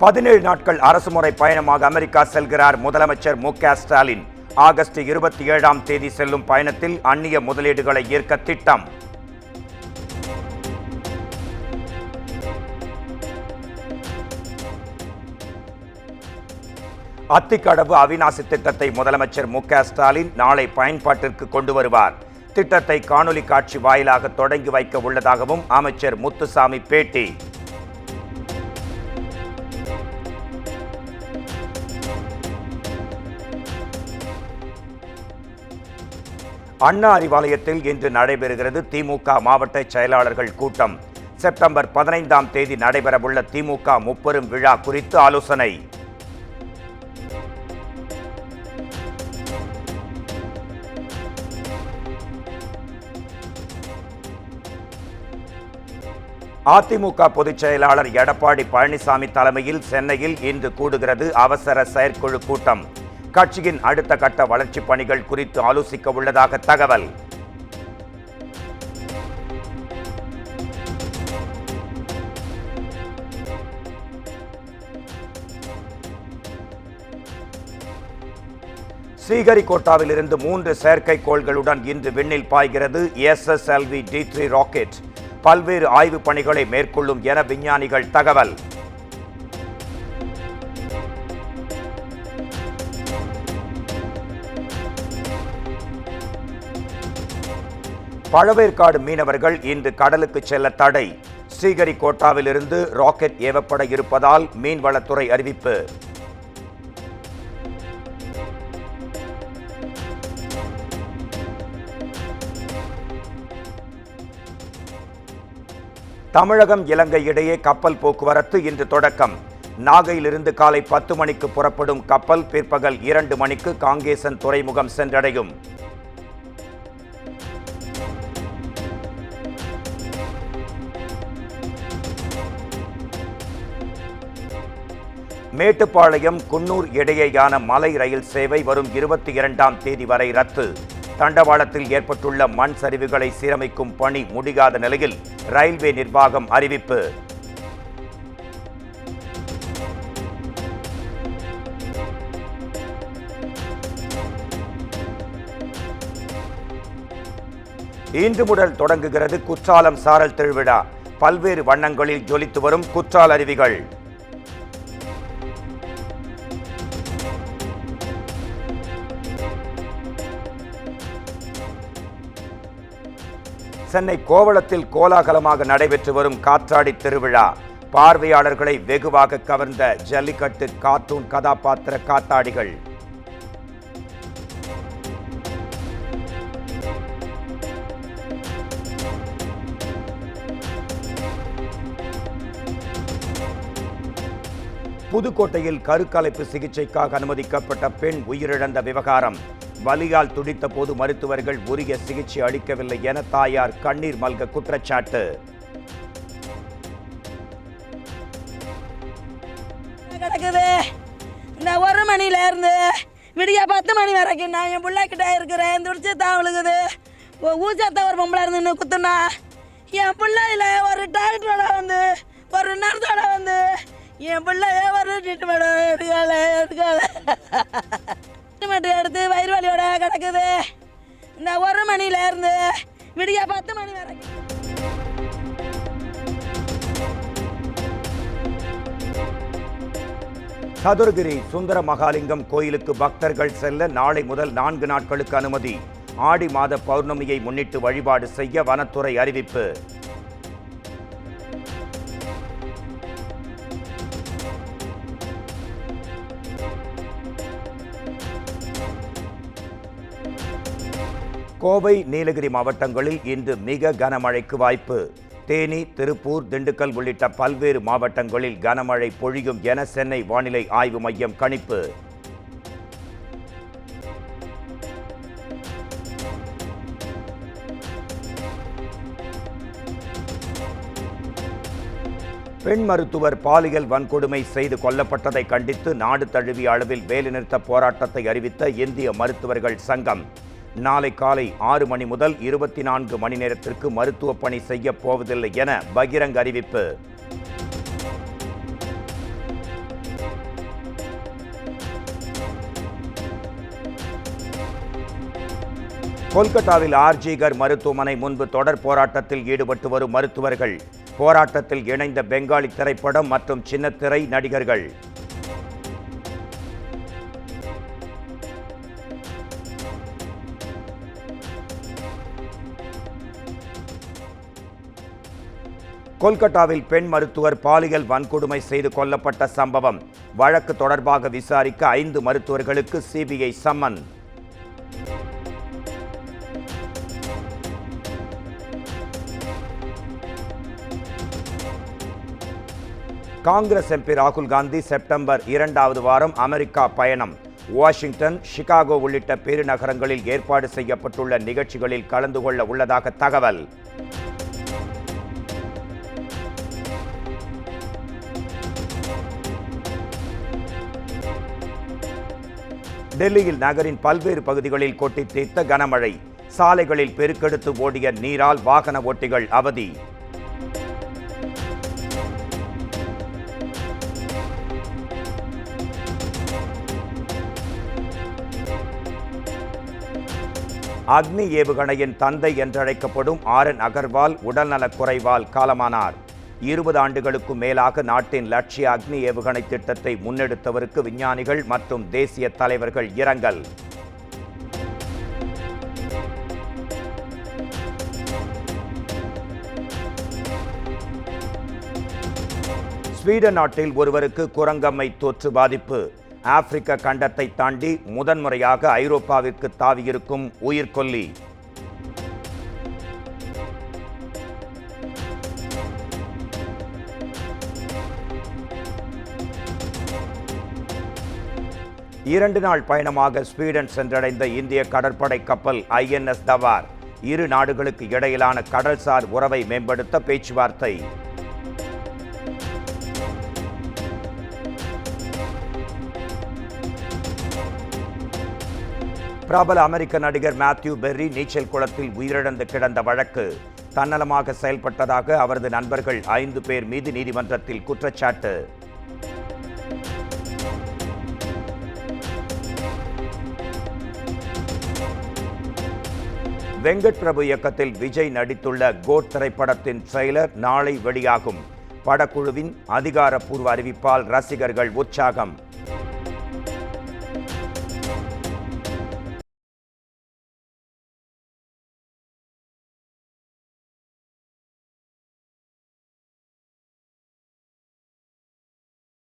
17 நாட்கள் அரசுமுறை பயணமாக அமெரிக்கா செல்கிறார் முதலமைச்சர் மு.க. ஸ்டாலின். ஆகஸ்ட் 27ஆம் தேதி செல்லும் பயணத்தில் அந்நிய முதலீடுகளை ஈர்க்க திட்டம். அத்திக்கடவு அவிநாசி திட்டத்தை முதலமைச்சர் மு.க. ஸ்டாலின் நாளை பயன்பாட்டிற்கு கொண்டு வருவார். திட்டத்தை காணொலி காட்சி வாயிலாக தொடங்கி வைக்க உள்ளதாகவும் அமைச்சர் முத்துசாமி பேட்டி. அண்ணா அறிவாலயத்தில் இன்று நடைபெறுகிறது திமுக மாவட்ட செயலாளர்கள் கூட்டம். செப்டம்பர் 15ஆம் தேதி நடைபெறவுள்ள திமுக முப்பெரும் விழா குறித்து ஆலோசனை. அதிமுக பொதுச் செயலாளர் எடப்பாடி பழனிசாமி தலைமையில் சென்னையில் இன்று கூடுகிறது அவசர செயற்குழு கூட்டம். கட்சியின் அடுத்த கட்ட வளர்ச்சிப் பணிகள் குறித்து ஆலோசிக்க உள்ளதாக தகவல். ஸ்ரீஹரிகோட்டாவில் இருந்து 3 செயற்கைக்கோள்களுடன் இன்று விண்ணில் பாய்கிறது SSLV D3 ராக்கெட். பல்வேறு ஆய்வுப் பணிகளை மேற்கொள்ளும் என விஞ்ஞானிகள் தகவல். பழவேற்காடு மீனவர்கள் இன்று கடலுக்கு செல்ல தடை. ஸ்ரீஹரிகோட்டாவில் இருந்து ராக்கெட் ஏவப்பட இருப்பதால் மீன்வளத்துறை அறிவிப்பு. தமிழகம் இலங்கை இடையே கப்பல் போக்குவரத்து இன்று தொடக்கம். நாகையிலிருந்து காலை 10 மணிக்கு புறப்படும் கப்பல் பிற்பகல் 2 மணிக்கு காங்கேசன் துறைமுகம் சென்றடையும். மேட்டுப்பாளையம் குன்னூர் இடையேயான மலை ரயில் சேவை வரும் 22ஆம் தேதி வரை ரத்து. தண்டவாளத்தில் ஏற்பட்டுள்ள மண் சரிவுகளை சீரமைக்கும் பணி முடியாத நிலையில் ரயில்வே நிர்வாகம் அறிவிப்பு. இன்று முதல் தொடங்குகிறது குற்றாலம் சாரல் திருவிழா. பல்வேறு வண்ணங்களில் ஜொலித்து வரும் குற்றால அருவிகள். சென்னை கோவளத்தில் கோலாகலமாக நடைபெற்று வரும் காற்றாடி திருவிழா. பார்வையாளர்களை வெகுவாக கவர்ந்த ஜல்லிக்கட்டு கார்ட்டூன் கதாபாத்திர காத்தாடிகள். புதுக்கோட்டையில் கருக்கலைப்பு சிகிச்சைக்காக அனுமதிக்கப்பட்ட பெண் உயிரிழந்த விவகாரம். வலியால் துடித்த போது மருத்துவர்கள் உரிய சிகிச்சை அளிக்கவில்லை என தாயார் கண்ணீர் மல்க குற்றச்சாட்டு. இந்த 1 மணில இருந்து விடிய 10 மணி வரைக்கும் நான் என் பிள்ளைகிட்ட இருக்கிறேன். துடிச்சு தாவலுக்குது. ஊசத்த ஒரு பொம்பளை இருந்து குத்துனா என் பிள்ளையில ஒரு டாக்டரோட வந்து ஒரு நர்ஸோட வந்து என் பிள்ளைய ஒரு ட்ரீட்மெண்ட் எடுத்து வயிறு வலியோட கிடக்குது. இந்த 1 மணில இருந்து விடிய 10 மணி வரைக்கும். சதுரகிரி சுந்தர மகாலிங்கம் கோயிலுக்கு பக்தர்கள் செல்ல நாளை முதல் 4 நாட்களுக்கு அனுமதி. ஆடி மாத பௌர்ணமியை முன்னிட்டு வழிபாடு செய்ய வனத்துறை அறிவிப்பு. கோவை நீலகிரி மாவட்டங்களில் இன்று மிக கனமழைக்கு வாய்ப்பு. தேனி, திருப்பூர், திண்டுக்கல் உள்ளிட்ட பல்வேறு மாவட்டங்களில் கனமழை பொழியும் என சென்னை வானிலை ஆய்வு மையம் கணிப்பு. பெண் மருத்துவர் பாலியல் வன்கொடுமை செய்து கொல்லப்பட்டதை கண்டித்து நாடு தழுவிய அளவில் வேலைநிறுத்த போராட்டத்தை அறிவித்த இந்திய மருத்துவர்கள் சங்கம் நாளை காலை 6 மணி முதல் 24 மணி நேரத்திற்கு மருத்துவ பணி செய்ய போவதில்லை என பகிரங்க அறிவிப்பு. கொல்கத்தாவில் ஆர்ஜிகர் மருத்துவமனை முன்பு தொடர் போராட்டத்தில் ஈடுபட்டு வரும் மருத்துவர்கள், போராட்டத்தில் இணைந்த பெங்காலி திரைப்படம் மற்றும் சின்னத்திரை நடிகர்கள். கொல்கத்தாவில் பெண் மருத்துவர் பாலியல் வன்கொடுமை செய்து கொல்லப்பட்ட சம்பவம். வழக்கு தொடர்பாக விசாரிக்க 5 மருத்துவர்களுக்கு சிபிஐ சம்மன். காங்கிரஸ் எம்பி ராகுல் காந்தி செப்டம்பர் 2வது வாரம் அமெரிக்கா பயணம். வாஷிங்டன், சிகாகோ உள்ளிட்ட பெருநகரங்களில் ஏற்பாடு செய்யப்பட்டுள்ள நிகழ்ச்சிகளில் கலந்து கொள்ள உள்ளதாக தகவல். டெல்லியில் நகரின் பல்வேறு பகுதிகளில் கொட்டி தீர்த்த கனமழை. சாலைகளில் பெருக்கெடுத்து ஓடிய நீரால் வாகன ஓட்டிகள் அவதி. அக்னி ஏவுகணையின் தந்தை என்றழைக்கப்படும் ஆர்.என். அகர்வால் உடல்நலக் குறைவால் காலமானார். 20 ஆண்டுகளுக்கும் மேலாக நாட்டின் லட்சிய அக்னி ஏவுகணை திட்டத்தை முன்னெடுத்தவருக்கு விஞ்ஞானிகள் மற்றும் தேசிய தலைவர்கள் இரங்கல். ஸ்வீடன் நாட்டில் ஒருவருக்கு குரங்கம்மை தொற்று பாதிப்பு. ஆப்பிரிக்க கண்டத்தை தாண்டி முதன்முறையாக ஐரோப்பாவிற்கு தாவியிருக்கும் உயிர்கொல்லி. இரண்டு நாள் பயணமாக ஸ்வீடன் சென்றடைந்த இந்திய கடற்படை கப்பல் INS தவார். 2 நாடுகளுக்கு இடையிலான கடல்சார் உறவை மேம்படுத்த பேச்சுவார்த்தை. பிரபல அமெரிக்க நடிகர் மேத்யூ பெர்ரி நீச்சல் குளத்தில் உயிரிழந்து கிடந்த வழக்கு. தன்னலமாக செயல்பட்டதாக அவரது நண்பர்கள் 5 பேர் மீது நீதிமன்றத்தில் குற்றச்சாட்டு. வெங்கட் பிரபு இயக்கத்தில் விஜய் நடித்துள்ள கோட் திரைப்படத்தின் ட்ரெய்லர் நாளை வெளியாகும். படக்குழுவின் அதிகாரப்பூர்வ அறிவிப்பால் ரசிகர்கள் உற்சாகம்.